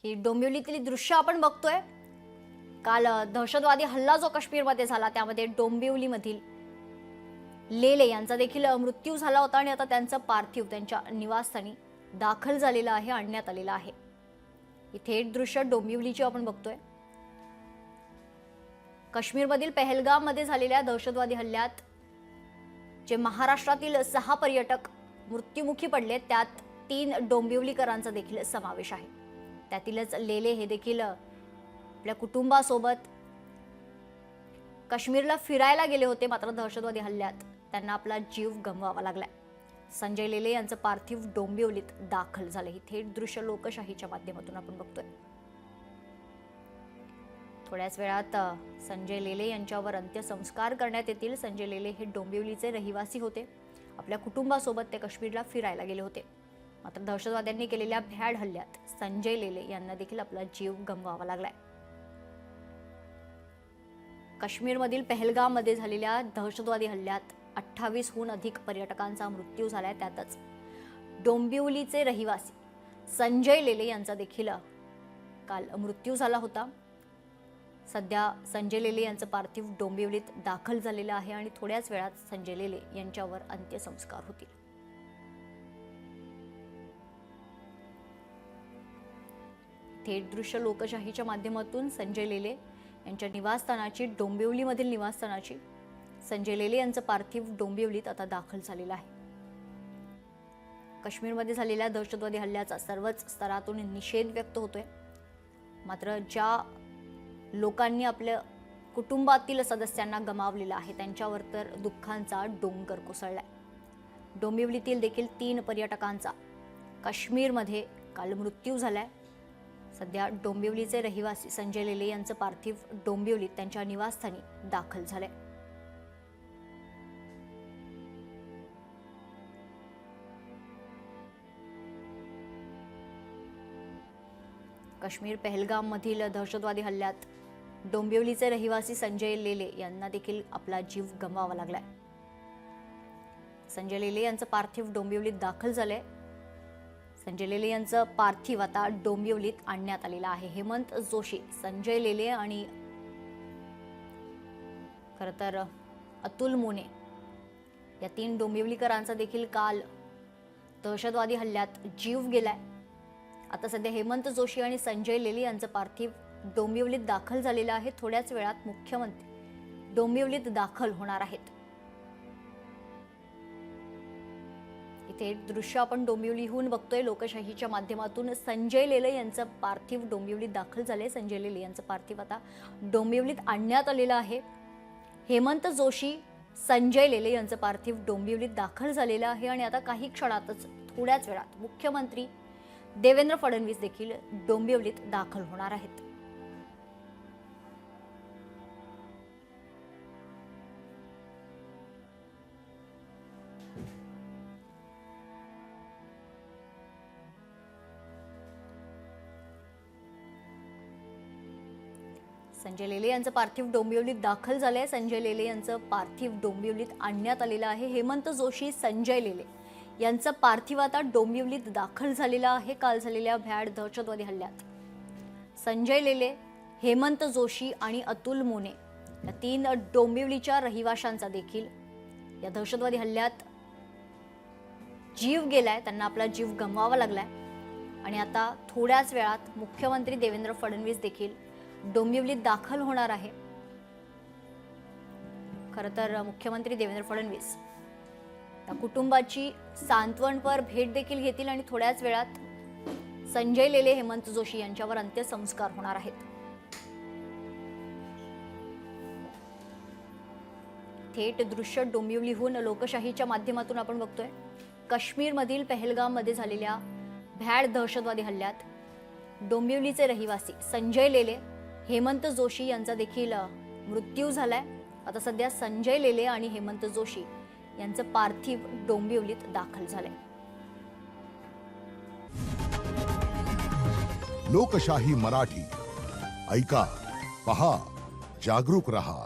ही डोंबिवलीतील दृश्य आपण बघतोय। काल दहशतवादी हल्ला जो काश्मीरमध्ये झाला त्यामध्ये डोंबिवलीमधील लेले यांचा देखील मृत्यू झाला होता आणि आता त्यांचं पार्थिव त्यांच्या निवासस्थानी दाखल झालेलं आहे, आणण्यात आलेलं आहे। ही थेट दृश्य डोंबिवलीची आपण बघतोय। काश्मीरमधील पहलगाममध्ये झालेल्या दहशतवादी हल्ल्यात जे महाराष्ट्रातील 6 पर्यटक मृत्युमुखी पडले त्यात 3 डोंबिवलीकरांचा देखील समावेश आहे। त्यातीलच लेले हे देखील आपल्या कुटुंबासोबत काश्मीरला फिरायला गेले होते, मात्र दहशतवादी हल्ल्यात त्यांना आपला जीव गमवावा लागलाय। संजय लेले यांचं पार्थिव डोंबिवलीत दाखल झाले। ही थेट दृश्य लोकशाहीच्या माध्यमातून आपण बघतोय। थोड्याच वेळात संजय लेले यांच्यावर अंत्यसंस्कार करण्यात येतील। संजय लेले हे डोंबिवलीचे रहिवासी होते। आपल्या कुटुंबासोबत ते काश्मीरला फिरायला गेले होते, मात्र दहशतवाद्यांनी केलेल्या भ्याड हल्ल्यात संजय लेले यांना देखील आपला जीव गमवावा लागलाय। काश्मीरमधील पहलगाममध्ये झालेल्या दहशतवादी हल्ल्यात 28हून अधिक पर्यटकांचा मृत्यू झालाय। त्यातच डोंबिवलीचे रहिवासी संजय लेले यांचा देखील काल मृत्यू झाला होता। सध्या संजय लेले यांचं पार्थिव डोंबिवलीत दाखल झालेलं आहे आणि थोड्याच वेळात संजय लेले यांच्यावर अंत्यसंस्कार होतील। थेट दृश्य लोकशाहीच्या माध्यमातून संजय लेले यांच्या निवासस्थानाची, डोंबिवलीमधील निवासस्थानाची संजय लेले यांचं पार्थिव डोंबिवलीत आता दाखल झालेलं आहे। काश्मीरमध्ये झालेल्या दहशतवादी हल्ल्याचा सर्वच स्तरातून निषेध व्यक्त होतोय, मात्र ज्या लोकांनी आपल्या कुटुंबातील सदस्यांना गमावलेलं आहे त्यांच्यावर तर दुःखांचा डोंगर कोसळलाय। डोंबिवलीतील देखील 3 पर्यटकांचा काश्मीरमध्ये काल मृत्यू झालाय। सध्या डोंबिवलीचे रहिवासी संजय लेले यांचं पार्थिव डोंबिवलीत त्यांच्या निवासस्थानी दाखल झालंय। काश्मीर पहलगाम मधील दहशतवादी हल्ल्यात डोंबिवलीचे रहिवासी संजय लेले यांना देखील आपला जीव गमवावा लागलाय। संजय लेले यांचं पार्थिव डोंबिवलीत दाखल झालंय। संजय लेले यांचं पार्थिव आता डोंबिवलीत आणण्यात आलेलं आहे। हेमंत जोशी, संजय लेले आणि खरं तर अतुल मोने या 3 डोंबिवलीकरांचा देखील काल दहशतवादी हल्ल्यात जीव गेलाय। आता सध्या हेमंत जोशी आणि संजय लेले यांचं पार्थिव डोंबिवलीत दाखल झालेलं आहे। थोड्याच वेळात मुख्यमंत्री डोंबिवलीत दाखल होणार आहेत। इथे दृश्य आपण डोंबिवलीहून बघतोय लोकशाहीच्या माध्यमातून। संजय लेले यांचं पार्थिव डोंबिवलीत दाखल झाले। संजय लेले यांचं पार्थिव आता डोंबिवलीत आणण्यात आलेलं आहे। हेमंत जोशी, संजय लेले यांचं पार्थिव डोंबिवलीत दाखल झालेलं आहे आणि आता काही क्षणातच थोड्याच वेळात मुख्यमंत्री देवेंद्र फडणवीस देखील डोंबिवलीत दाखल होणार आहेत। संजय लेले यांचं पार्थिव डोंबिवलीत दाखल झालंय। संजय लेले यांचं पार्थिव डोंबिवलीत आणण्यात आलेलं आहे। हेमंत जोशी, संजय लेले यांचं पार्थिव आता डोंबिवलीत दाखल झालेलं आहे। काल झालेल्या भ्याड दहशतवादी हल्ल्यात संजय लेले, हेमंत जोशी आणि अतुल मोने या 3 डोंबिवलीच्या रहिवाशांचा देखील या दहशतवादी हल्ल्यात जीव गेलाय, त्यांना आपला जीव गमवावा लागलाय आणि आता थोड्याच वेळात मुख्यमंत्री देवेंद्र फडणवीस देखील डोंबिवलीत दाखल होणार आहे। खरं तर मुख्यमंत्री देवेंद्र फडणवीस त्या कुटुंबाची सांत्वनपर भेट देखील घेतील आणि थोड्याच वेळात संजय लेले, हेमंत जोशी यांच्यावर अंत्यसंस्कार होणार आहेत। थेट दृश्य डोंबिवलीहून लोकशाहीच्या माध्यमातून आपण बघतोय। काश्मीरमधील पहलगाममध्ये झालेल्या भ्याड दहशतवादी हल्ल्यात डोंबिवलीचे रहिवासी संजय लेले, हेमंत जोशी यांचा देखील मृत्यू झालाय। आता सध्या संजय लेले आणि हेमंत जोशी यांचं पार्थिव डोंबिवलीत दाखल झालंय। लोकशाही मराठी ऐका, पहा, जागरूक रहा।